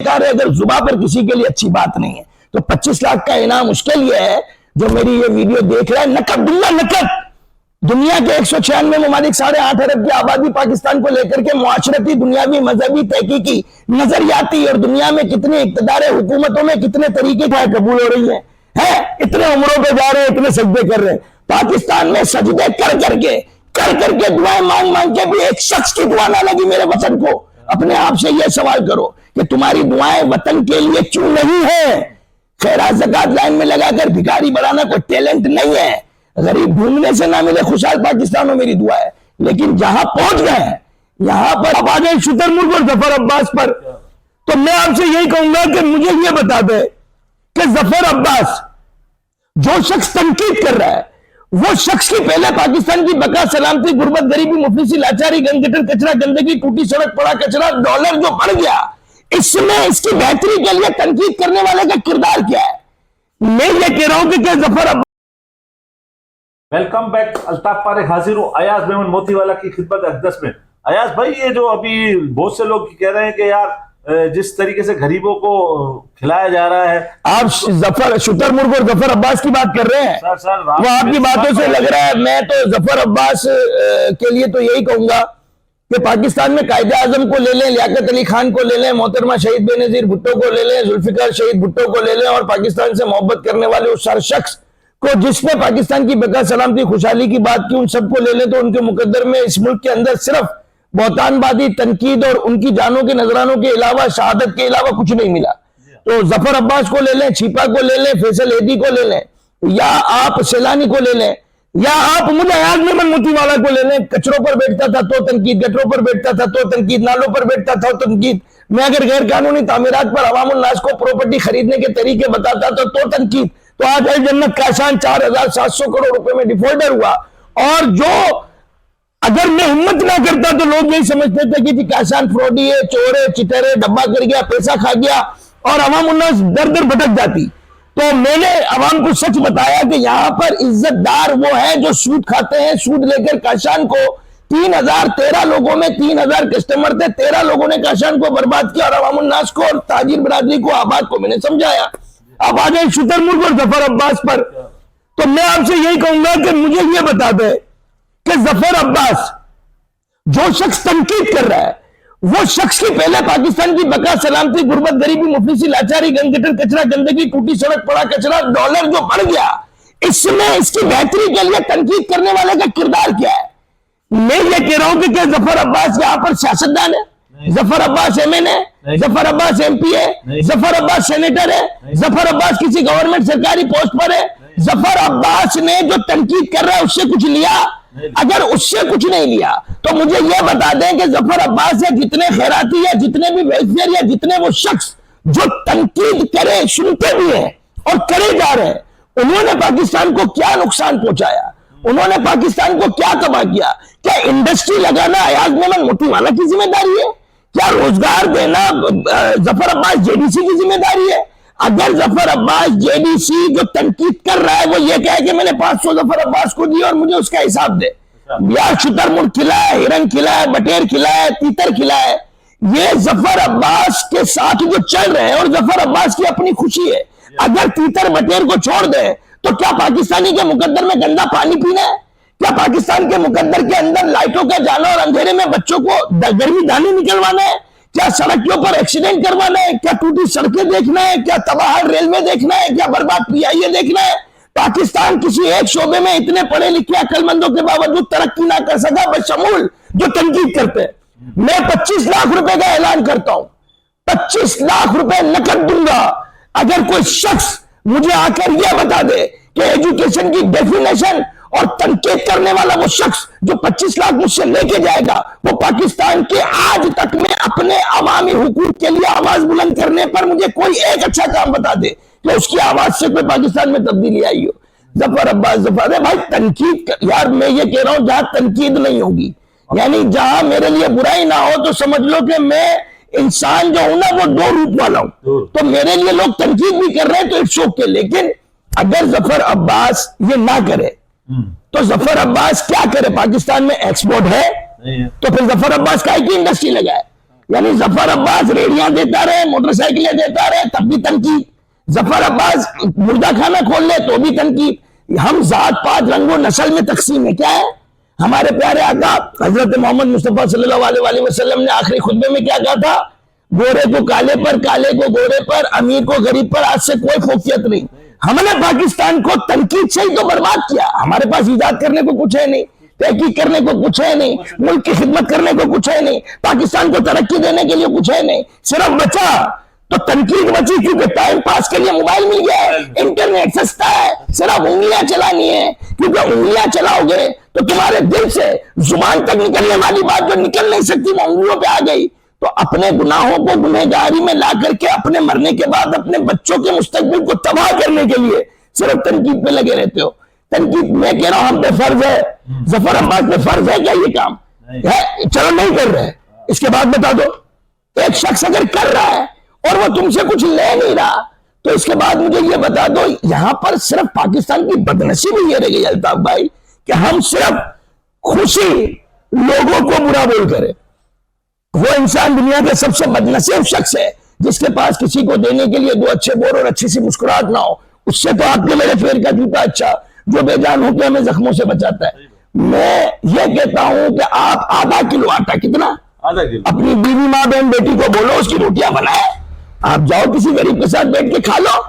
بیکار ہے اگر زباں پر کسی کے لیے اچھی بات نہیں ہے. تو 25 لاکھ کا انعام اس کے لیے ہے جو میری یہ ویڈیو دیکھ رہا ہے. نقد دنیا نقد دنیا کے 196 ممالک 8.5 ارب کی آبادی پاکستان کو لے کر کے معاشرتی دنیاوی مذہبی تحقیقی نظریاتی اور دنیا میں کتنے اقتدار حکومتوں میں کتنے طریقے کا قبول ہو رہی ہے اتنے عمروں پہ جا رہے ہیں اتنے سجدے کر رہے ہیں. پاکستان میں سجدے کر کر کے دعائیں مانگ کے بھی ایک شخص کی دعا نہ لگی میرے وطن کو. اپنے آپ سے یہ سوال کرو کہ تمہاری دعائیں وطن کے لیے کیوں نہیں ہے؟ خیرات زکات لائن میں لگا کر بھکاری بڑھانا کوئی ٹیلنٹ نہیں ہے. غریب ڈھونڈنے سے نہ ملے خوشحال پاکستان میں میری دعا ہے. لیکن جہاں پہنچ گئے ہیں یہاں پر اب آ گئے شتر ملک اور ظفر عباس پر. تو میں آپ سے یہی کہوں گا کہ مجھے یہ بتا دے کہ ظفر عباس جو شخص تنقید کر رہا ہے وہ شخص کی پہلے پاکستان کی بقا سلامتی غربت غریبی مفلسی لاچاری گند گٹر کچرا گندگی ٹوٹی سڑک پڑا کچرا ڈالر جو بڑھ گیا اس میں اس کی بہتری کے لیے تنقید کرنے والے کا کردار کیا ہے؟ میں یہ کہہ رہا ہوں کہ Zafar Abbas. Welcome back. Altaf park حاضر ہوں ایاز میمن موتی والا کی خدمت اقدس میں. ایاز بھائی یہ جو ابھی بہت سے لوگ کہہ رہے ہیں کہ یار جس طریقے سے غریبوں کو کھلایا جا رہا ہے آپ شتر مرغ اور ظفر عباس کی بات کر رہے ہیں وہ آپ کی باتوں سے لگ رہا ہے. میں تو ظفر عباس کے لیے تو یہی کہوں گا کہ پاکستان میں قائد اعظم کو لے لیں لیاقت علی خان کو لے لیں محترمہ شہید بے نظیر بھٹو کو لے لیں ذوالفقار شہید بھٹو کو لے لیں اور پاکستان سے محبت کرنے والے اس ہر شخص کو جس نے پاکستان کی بقا سلامتی خوشحالی کی بات کی ان سب کو لے لیں تو ان کے مقدر میں اس ملک کے اندر صرف بہتان بادی تنقید اور ان کی جانوں کے نذرانوں کے علاوہ شہادت کے علاوہ کچھ نہیں ملا. تو ظفر عباس کو لے لیں چھیپا کو لے لیں فیصل ایدی کو لے لیں یا آپ سیلانی کو لے لیں یا آپ مجھے ایاز میمن موتی والا کو لے لیں. کچروں پر بیٹھتا تھا تو تنقید گٹروں پر بیٹھتا تھا تو تنقید نالوں پر بیٹھتا تھا تو تنقید. میں اگر غیر قانونی تعمیرات پر عوام الناس کو پراپرٹی خریدنے کے طریقے بتاتا تھا تو تنقید. تو آج جنت کاشان 4,700 کروڑ روپے میں ڈیفالٹر ہوا اور جو اگر میں ہمت نہ کرتا تو لوگ یہی سمجھتے تھے کہ کاشان فراڈی ہے چور ہے چٹر ہے ڈبہ کر گیا پیسہ کھا گیا اور عوام الناس در در بھٹک جاتی. تو میں نے عوام کو سچ بتایا کہ یہاں پر عزت دار وہ ہیں جو سود کھاتے ہیں. سود لے کر کاشان کو 13 لوگوں میں 3,000 کسٹمر تھے 13 لوگوں نے کاشان کو برباد کیا اور عوام الناس کو اور تاجر برادری کو آباد کو میں نے سمجھایا. اب آ گئے شتر ملک اور ظفر عباس پر. تو میں آپ سے یہی کہوں گا کہ مجھے یہ بتا دے کہ ظفر عباس جو شخص تنقید کر رہا ہے وہ شخص کی پہلے پاکستان کی بقا سلامتی غربت غریبی مفلسی لاچاری گند گٹر کچرا گندگی ٹوٹی سڑک پڑا کچرا ڈالر جو بڑھ گیا اس میں اس کی بہتری کے لیے تنقید کرنے والے کا کردار کیا ہے؟ میں یہ کہہ رہا ہوں کہ ظفر عباس یہاں پر سیاستدان ہے ظفر عباس ایم این ہے ظفر عباس ایم پی ہے ظفر عباس سینیٹر ہے ظفر عباس کسی گورنمنٹ سرکاری پوسٹ پر ہے. ظفر عباس نے جو تنقید کر رہا ہے اس سے کچھ لیا؟ اگر اس سے کچھ نہیں لیا تو مجھے یہ بتا دیں کہ ظفر عباس یا جتنے خیراتی یا جتنے بھی ویلفیئر یا جتنے وہ شخص جو تنقید کرے سنتے بھی ہیں اور کرے جا رہے ہیں انہوں نے پاکستان کو کیا نقصان پہنچایا؟ انہوں نے پاکستان کو کیا تباہ کیا؟ کیا انڈسٹری لگانا ایاز میمن موتی والا کی ذمہ داری ہے؟ کیا روزگار دینا ظفر عباس جے ڈی سی کی ذمہ داری ہے؟ اگر ظفر عباس جے ڈی سی جو تنقید کر رہا ہے وہ یہ کہے کہ میں نے 500 ظفر عباس کو دی اور مجھے اس کا حساب دے یا شتر مرغ کھلایا ہرن کھلایا بٹیر کھلایا تیتر کھلایا یہ ظفر عباس کے ساتھ جو چل رہے ہیں اور ظفر عباس کی اپنی خوشی ہے. اگر تیتر بٹیر کو چھوڑ دے تو کیا پاکستانی کے مقدر میں گندا پانی پینا ہے؟ کیا پاکستان کے مقدر کے اندر لائٹوں کا جانا اور اندھیرے میں بچوں کو گرمی دانے نکلوانا ہے؟ کیا سڑکوں پر ایکسیڈنٹ کروانا ہے؟ کیا ٹوٹی سڑکیں دیکھنا ہے؟ کیا تباہ ریلوے دیکھنا ہے؟ کیا برباد پی آئی اے دیکھنا ہے؟ پاکستان کسی ایک شعبے میں اتنے پڑھے لکھے عقل مندوں کے باوجود ترقی نہ کر سکا بشمول جو تنقید کرتے ہیں. میں 25 لاکھ روپے کا اعلان کرتا ہوں 25 لاکھ روپے نقد دوں گا اگر کوئی شخص مجھے آ کر یہ بتا دے کہ ایجوکیشن کی ڈیفینیشن اور تنقید کرنے والا وہ شخص جو 25 لاکھ مجھ سے لے کے جائے گا وہ پاکستان کے آج تک میں اپنے عوامی حقوق کے لیے آواز بلند کرنے پر مجھے کوئی ایک اچھا کام بتا دے کہ اس کی آواز سے کوئی پاکستان میں تبدیلی آئی ہو. ظفر عباس بھائی تنقید یار میں یہ کہہ رہا ہوں جہاں تنقید نہیں ہوگی یعنی جہاں میرے لیے برائی نہ ہو تو سمجھ لو کہ میں انسان جو ہوں نا وہ 2 روپ والا ہوں. تو میرے لیے لوگ تنقید بھی کر رہے ہیں تو اٹس اوکے. لیکن اگر ظفر عباس یہ نہ کرے تو ظفر عباس کیا کرے؟ پاکستان میں ایکسپورٹ ہے تو پھر ظفر عباس کا کی انڈسٹری لگائے یعنی ظفر عباس ریڑیاں دیتا رہے، موٹر سائیکلیں دیتا رہے، تب بھی تنقید. ظفر عباس مردہ خانہ کھول لے تو بھی تنقید. ہم ذات پات رنگ و نسل میں تقسیم ہے. کیا ہے؟ ہمارے پیارے آقا حضرت محمد مصطفیٰ صلی اللہ علیہ وسلم نے آخری خطبے میں کیا کہا تھا؟ گورے کو کالے پر، کالے کو گورے پر، امیر کو غریب پر آج سے کوئی فوقیت نہیں. ہم نے پاکستان کو تنقید سے ہی تو برباد کیا. ہمارے پاس ایجاد کرنے کو کچھ ہے نہیں، تحقیق کرنے کو کچھ ہے نہیں، ملک کی خدمت کرنے کو کچھ ہے نہیں، پاکستان کو ترقی دینے کے لیے کچھ ہے نہیں. صرف بچا تو تنقید بچی کیونکہ ٹائم پاس کے لیے موبائل مل گیا ہے، انٹرنیٹ سستا ہے، صرف انگلیاں چلانی ہے. کیونکہ انگلیاں چلاؤ گے تو تمہارے دل سے زبان تک نکلنے والی بات جو نکل نہیں سکتی وہ انگلیوں پہ آ گئی. تو اپنے گناہوں کو گنہگاری میں لا کر کے اپنے مرنے کے بعد اپنے بچوں کے مستقبل کو تباہ کرنے کے لیے صرف تنقید پہ لگے رہتے ہو. تنقید میں کہہ رہا ہوں ہم پہ فرض ہے، ظفر عباس پہ فرض ہے کیا یہ کام ہے؟ چلو نہیں کر رہے، اس کے بعد بتا دو. ایک شخص اگر کر رہا ہے اور وہ تم سے کچھ لے نہیں رہا تو اس کے بعد مجھے یہ بتا دو. یہاں پر صرف پاکستان کی بدنصیبی یہ رہ گئی الطاف بھائی کہ ہم صرف خوشی لوگوں کو برا بول کرے. وہ انسان دنیا کے سب سے بدنصیب شخص ہے جس کے پاس کسی کو دینے کے لیے دو اچھے بور اور اچھی سی مسکراہٹ نہ ہو. اس سے تو آپ کے میرے پیر کا جوتا اچھا جو بے جان ہو کے ہمیں زخموں سے بچاتا ہے. میں یہ کہتا ہوں کہ آپ آدھا کلو آٹا، کتنا؟ آدھا کلو، اپنی بیوی ماں بہن بیٹی کو بولو اس کی روٹیاں بنائے، آپ جاؤ کسی غریب کے ساتھ بیٹھ کے کھا لو.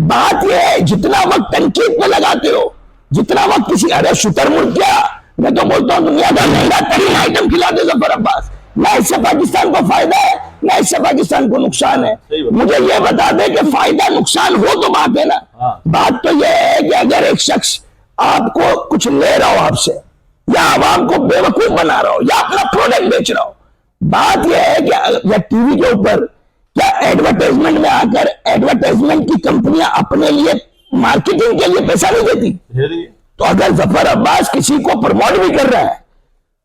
بات یہ ہے جتنا وقت تنقید پہ لگاتے ہو، جتنا وقت کسی ارے شتر ملک کیا، میں تو بولتا ہوں دنیا کا مہنگا ترین آئٹم کھلاتے ظفر عباس. نہ اس سے پاکستان کو فائدہ ہے نہ اس سے پاکستان کو نقصان ہے. مجھے یہ بتا دے کہ فائدہ نقصان ہو تو بات ہے نا. بات تو یہ ہے کہ اگر ایک شخص آپ کو کچھ لے رہا ہو آپ سے، یا عوام کو بے وقوف بنا رہا ہو، یا اپنا پروڈکٹ بیچ رہا ہو، بات یہ ہے کہ یا ٹی وی کے اوپر کیا ایڈورٹائزمنٹ میں آ کر ایڈورٹائزمنٹ کی کمپنیاں اپنے لیے مارکیٹنگ کے لیے پیسہ نہیں دیتی؟ تو اگر ظفر عباس کسی کو پروموٹ بھی کر رہا ہے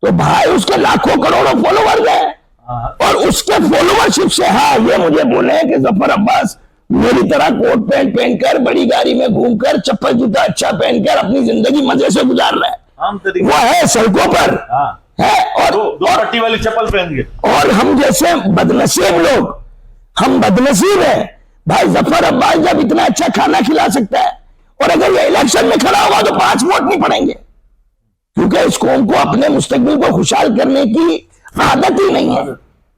تو بھائی اس کے لاکھوں کروڑوں فالوور ہیں، اور اس کے فالوورشپ سے ہاں یہ مجھے بولے کہ ظفر عباس میری طرح کوٹ پینٹ پہن کر بڑی گاڑی میں گھوم کر چپل جوتا اچھا پہن کر اپنی زندگی مزے سے گزار رہا ہے، وہ ہے سڑکوں پر ہے اور دو پٹی والی چپل پہن کے. اور ہم جیسے بدنصیب لوگ، ہم بدنصیب ہیں بھائی. ظفر عباس جب اتنا اچھا کھانا کھلا سکتا ہے اور اگر یہ الیکشن میں کھڑا ہوا تو 5 ووٹ نہیں پڑیں گے، کیونکہ اس قوم کو اپنے مستقبل کو خوشحال کرنے کی عادت ہی نہیں ہے.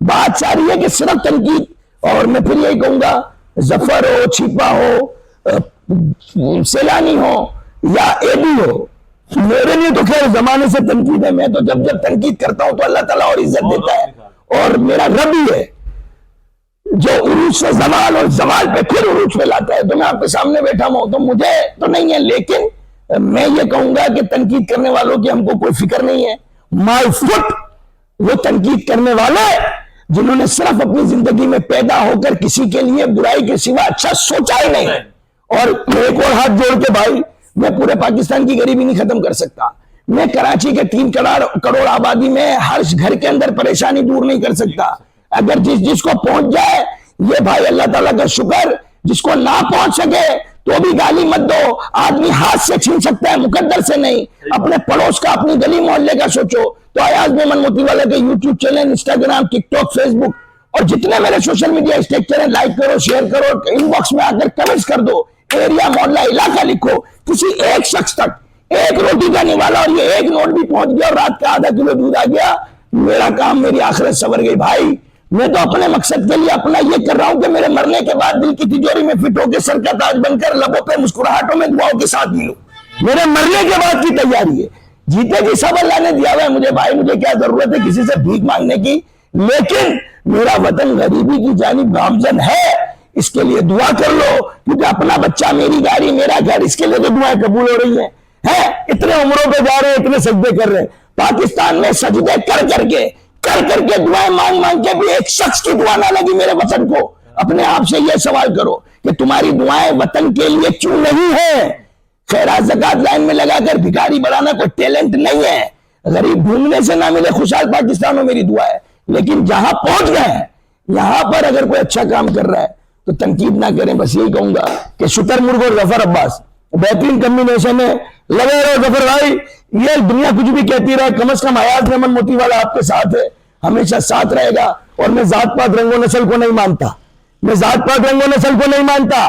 بات ساری ہے کہ صرف تنقید. اور میں پھر یہی کہوں گا ظفر ہو، چھپا ہو، سیلانی ہو یا اے بی ہو، میرے لیے تو خیر زمانے سے تنقید ہے. میں تو جب تنقید کرتا ہوں تو اللہ تعالیٰ اور عزت دیتا ہے، اور میرا رب ہی ہے جو عروج سے زوال اور زوال پہ پھر عروج پہ لاتا ہے. تو میں آپ کے سامنے بیٹھا ہوں تو مجھے تو نہیں ہے، لیکن میں یہ کہوں گا کہ تنقید کرنے والوں کی ہم کو کوئی فکر نہیں ہے. مائی فٹ وہ تنقید کرنے والے جنہوں نے صرف اپنی زندگی میں پیدا ہو کر کسی کے لیے برائی کے سوا اچھا سوچا ہی نہیں. اور میرے کو ہاتھ جوڑ کے بھائی میں پورے پاکستان کی غریبی نہیں ختم کر سکتا، میں کراچی کے 3 کروڑ آبادی میں ہر گھر کے اندر پریشانی دور نہیں کر سکتا. اگر جس کو پہنچ جائے یہ بھائی اللہ تعالیٰ کا شکر، جس کو نہ پہنچ سکے تو بھی گالی مت دو. آدمی ہاتھ سے چھین سکتا ہے، مقدر سے نہیں. اپنے پڑوس کا، اپنی گلی محلے کا سوچو. تو ایاز میمن موتی والا کے یوٹیوب چینل، انسٹاگرام، ٹک ٹاک، فیس بک اور جتنے میرے سوشل میڈیا اسٹیکچر ہیں، لائک کرو، شیئر کرو، ان باکس میں آ کر کمنٹس کر دو، ایریا، محلہ، علاقہ لکھو. کسی ایک شخص تک ایک روٹی کا نوالا اور یہ ایک نوٹ بھی پہنچ گیا اور رات کا آدھا کلو دودھ آ گیا، میرا کام، میری آخرت سنور گئی. بھائی میں تو اپنے مقصد کے لیے اپنا یہ کر رہا ہوں کہ میرے مرنے کے بعد دل کی تجوری میں فٹ ہو کے سر کا تاج بن کر لبوں پہ مسکراہٹوں میں دعاؤں کے ساتھ ملوں. میرے مرنے کے بعد کی تیاری ہے. جیتے کی سب اللہ نے دیا ہوا ہے مجھے. بھائی مجھے کیا ضرورت ہے کسی سے بھیک مانگنے کی؟ لیکن میرا وطن غریبی کی جانب گامزن ہے، اس کے لیے دعا کر لو، کیونکہ اپنا بچہ، میری گاڑی، میرا گھر، اس کے لیے تو دعائیں قبول ہو رہی ہیں. اتنے عمروں پہ جا رہے ہیں، اتنے سجدے کر رہے ہیں. پاکستان میں سجدے کر کر کے دعائیں مانگ کے بھی ایک شخص کی دعا نہ لگی میرے وطن کو. اپنے آپ سے یہ سوال کرو کہ تمہاری دعائیں وطن کے لیے کیوں نہیں ہیں؟ خیرات زکات لائن میں لگا کر بھکاری بڑھانا کوئی ٹیلنٹ نہیں ہے. غریب ڈھونڈنے سے نہ ملے خوشحال پاکستان ہو، میری دعا ہے. لیکن جہاں پہنچ گئے ہیں یہاں پر اگر کوئی اچھا کام کر رہا ہے تو تنقید نہ کریں. بس یہی کہوں گا کہ شتر مرغ اور ظفر عباس بہترین کمبینیشن ہے. لگے رہو ظفر بھائی، یہ دنیا کچھ بھی کہتی رہے، کم از کم ایاز میمن موتی والا آپ کے ساتھ ہے، ہمیشہ ساتھ رہے گا. اور میں ذات پات رنگ و نسل کو نہیں مانتا، میں ذات پات رنگ و نسل کو نہیں مانتا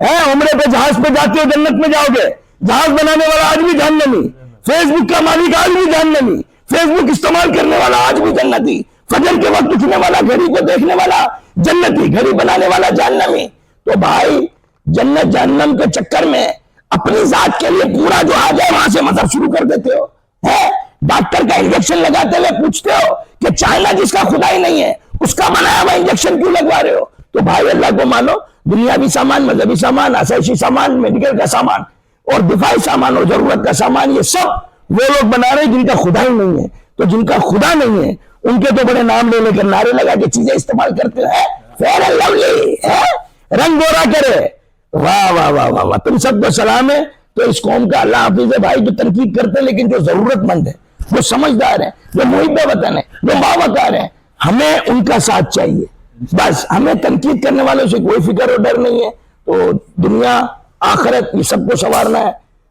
ہے۔ عمرے پہ جہاز پہ جاتے ہو جنت میں جاؤ گے، جہاز بنانے والا آج بھی جہنمی، فیس بک کا مالک آج بھی جہنمی، فیس بک استعمال کرنے والا آج بھی جنتی، فجر کے وقت اٹھنے والا، گھڑی کو دیکھنے والا جنتی، گھڑی بنانے والا جہنمی۔ تو بھائی جنت جہنم کے چکر میں اپنی ذات کے لیے پورا جو آ جائے وہاں سے مذہب شروع کر دیتے ہو، ہے ڈاکٹر کا انجیکشن لگاتے ہوئے پوچھتے ہو کہ چائنا جس کا خدا ہی نہیں ہے اس کا بنایا ہوا انجیکشن کیوں لگوا رہے ہو؟ تو بھائی اللہ کو مانو، دنیاوی سامان، مذہبی سامان، آسائشی سامان، میڈیکل کا سامان اور دفاعی سامان اور ضرورت کا سامان، یہ سب وہ لوگ بنا رہے ہیں جن کا خدا ہی نہیں ہے۔ تو جن کا خدا نہیں ہے ان کے تو بڑے نام لے لے کر نعرے لگا کے چیزیں استعمال کرتے ہیں، فیئر اینڈ لولی ہے، رنگ گورا کرے، واہ واہ واہ واہ واہ، تم سب کو سلام ہے۔ تو اس قوم کا اللہ حافظ ہے بھائی، جو تنقید کرتے ہیں لیکن جو ضرورت مند ہے، جو سمجھدار ہیں، جو محب وطن ہے، جو باوقار ہیں، ہمیں ان کا ساتھ چاہیے۔ بس ہمیں تنقید کرنے والوں سے کوئی فکر اور ڈر نہیں ہے۔ تو دنیا آخرت یہ سب کو سنوارنا ہے،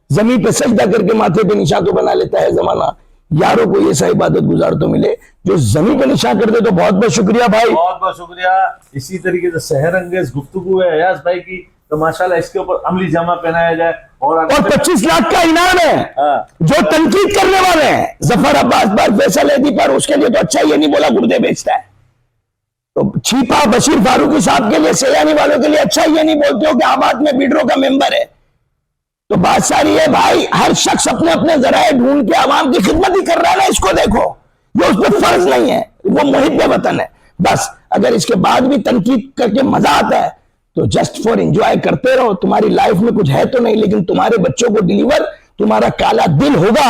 زمین پہ سجدہ کر کے ماتھے پہ نشان تو بنا لیتا ہے زمانہ، یاروں کو یہ سا عبادت گزار تو ملے جو زمین پہ نشان کر دے۔ تو بہت بہت شکریہ بھائی، بہت بہت شکریہ۔ اسی طریقے سے سحر انگیز گفتگو ہے ایاز بھائی کی، تو ماشاءاللہ اس کے اوپر عملی جامہ پہنایا جائے۔ اور 25 لاکھ کا انعام ہے جو تنقید کرنے والے ہیں ظفر عباس پر، فیصل ایدھی پر، اس کے لیے تو اچھا یہ نہیں بولا گردے بیچتا ہے، تو چھیپا بشیر فاروقی صاحب کے لیے، سیانی والوں کے لیے اچھا یہ نہیں بولتے ہو کہ آباد میں بیڈرو کا ممبر ہے۔ تو بات ساری ہے بھائی، ہر شخص اپنے اپنے ذرائع ڈھونڈ کے عوام کی خدمت ہی کر رہا ہے نا، اس کو دیکھو، یہ اس پہ فرض نہیں ہے، وہ محب وطن ہے۔ بس اگر اس کے بعد بھی تنقید کر کے مزہ آتا ہے تو جسٹ فار انجوائے کرتے رہو، تمہاری لائف میں کچھ ہے تو نہیں، لیکن تمہارے بچوں کو ڈیلیور تمہارا کالا دل ہوگا،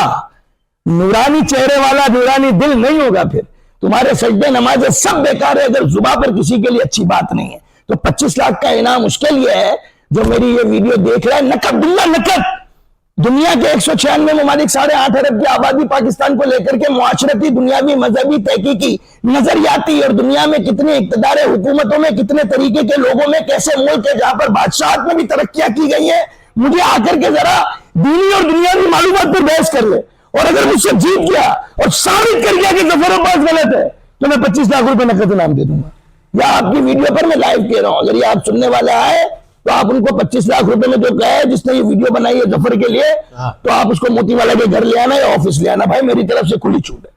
نورانی چہرے والا نورانی دل نہیں ہوگا، پھر تمہارے سجدے نمازیں سب بیکار ہے اگر زباں پر کسی کے لیے اچھی بات نہیں ہے۔ تو 25 لاکھ کا انعام اس کے لیے ہے جو میری یہ ویڈیو دیکھ رہا ہے، نقد باللہ نقد، دنیا کے 196 ممالک، 8.5 ارب کی آبادی پاکستان کو لے کر کے معاشرتی، دنیاوی، مذہبی، تحقیقی، نظریاتی، اور دنیا میں کتنے اقتدار حکومتوں میں کتنے طریقے کے لوگوں میں کیسے ملک ہے جہاں پر بادشاہت میں بھی ترقیاں کی گئی ہیں، مجھے آ کر کے ذرا دینی اور دنیاوی معلومات پر بحث کر لے، اور اگر مجھ سے جیت گیا اور ثابت کر گیا کہ ظفر عباس غلط ہے تو میں 25 لاکھ روپے نقد انعام دے دوں گا۔ یا آپ کی ویڈیو پر میں لائیو کہہ رہا ہوں، اگر یہ آپ سننے والے آئے تو آپ ان کو 25 لاکھ روپے میں جو کہے جس نے یہ ویڈیو بنائی ہے ظفر کے لیے، تو آپ اس کو موتی والا کے گھر لے آنا یا آفس لے آنا، بھائی میری طرف سے کھلی چھوٹ ہے۔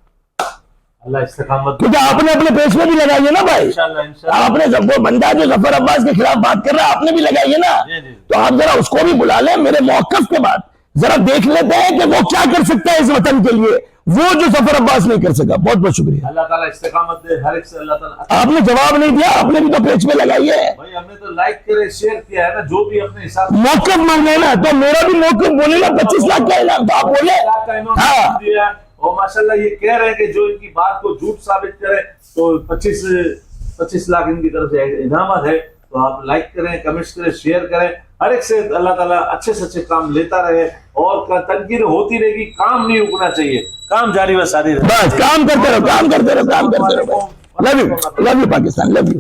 اللہ استقامت، کیونکہ آپ نے اپنے پیج میں بھی لگائی ہے نا بھائی، انشاءاللہ آپ نے وہ بندہ جو ظفر عباس کے خلاف بات کر رہا ہے آپ نے بھی لگائی ہے نا، تو آپ ذرا اس کو بھی بلا لیں میرے موقف کے بعد، ذرا دیکھ لیتے ہیں کہ وہ کیا کر سکتا ہے اس وطن کے لیے، وہ جو ظفر عباس نہیں کر سکا۔ بہت بہت شکریہ، اللہ تعالیٰ استقامت دے ہر ایک سے، اللہ تعالیٰ۔ آپ نے جواب نہیں دیا، آپ نے بھی تو پیج میں لگائی ہے، بھائی ہم نے تو لائک کرے، شیئر کیا ہے نا، جو بھی اپنے حساب سے موقف مانگے نا، تو میرا بھی موقف بولے نا 25 لاکھ کا انعام، تو آپ بولے ہاں۔ دیا، اور ماشاءاللہ یہ کہہ رہے ہیں کہ جو ان کی بات کو جھوٹ ثابت کرے تو 25 لاکھ ان کی طرف سے انعامات ہے۔ تو آپ لائک کریں، کمنٹس کریں، شیئر کریں، ہر ایک سے اللہ تعالیٰ اچھے سے اچھے کام لیتا رہے، اور تنقید ہوتی رہے گی، کام نہیں رکنا چاہیے، کام جاری و ساری رہے، بس کام کرتے رہو، کام کرتے رہو، کام کرتے رہو۔ Love you Pakistan, love you.